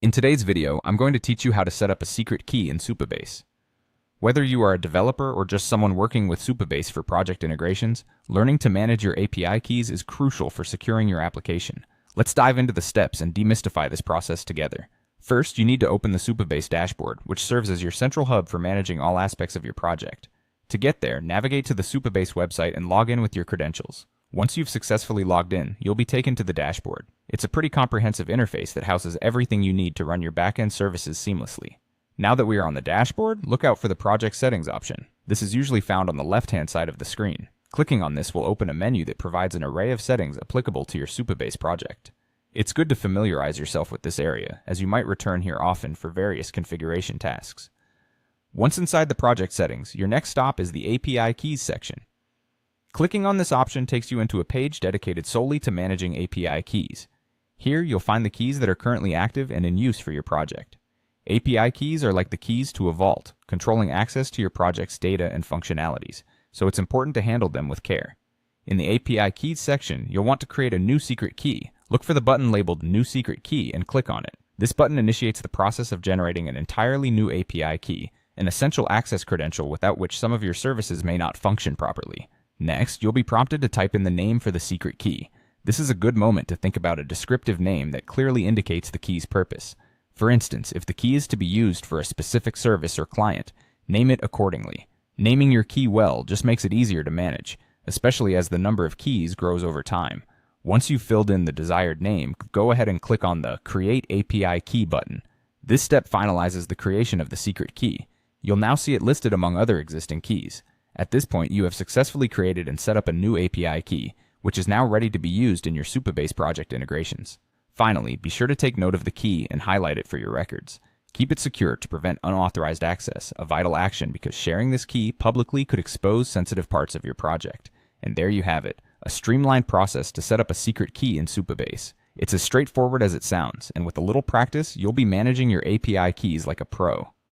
In today's video, I'm going to teach you how to set up a secret key in Supabase. Whether you are a developer or just someone working with Supabase for project integrations, learning to manage your API keys is crucial for securing your application. Let's dive into the steps and demystify this process together. First, you need to open the Supabase dashboard, which serves as your central hub for managing all aspects of your project. To get there, navigate to the Supabase website and log in with your credentials. Once you've successfully logged in, you'll be taken to the dashboard. It's a pretty comprehensive interface that houses everything you need to run your backend services seamlessly. Now that we are on the dashboard, look out for the Project Settings option. This is usually found on the left-hand side of the screen. Clicking on this will open a menu that provides an array of settings applicable to your Supabase project. It's good to familiarize yourself with this area, as you might return here often for various configuration tasks. Once inside the project settings, your next stop is the API Keys section. Clicking on this option takes you into a page dedicated solely to managing API keys. Here, you'll find the keys that are currently active and in use for your project. API keys are like the keys to a vault, controlling access to your project's data and functionalities, so it's important to handle them with care. In the API Keys section, you'll want to create a new secret key. Look for the button labeled New Secret Key and click on it. This button initiates the process of generating an entirely new API key, an essential access credential without which some of your services may not function properly. Next, you'll be prompted to type in the name for the secret key. This is a good moment to think about a descriptive name that clearly indicates the key's purpose. For instance, if the key is to be used for a specific service or client, name it accordingly. Naming your key well just makes it easier to manage, especially as the number of keys grows over time. Once you've filled in the desired name, go ahead and click on the Create API Key button. This step finalizes the creation of the secret key. You'll now see it listed among other existing keys. At this point, you have successfully created and set up a new API key, which is now ready to be used in your Supabase project integrations. Finally, be sure to take note of the key and highlight it for your records. Keep it secure to prevent unauthorized access, a vital action because sharing this key publicly could expose sensitive parts of your project. And there you have it, a streamlined process to set up a secret key in Supabase. It's as straightforward as it sounds, and with a little practice, you'll be managing your API keys like a pro.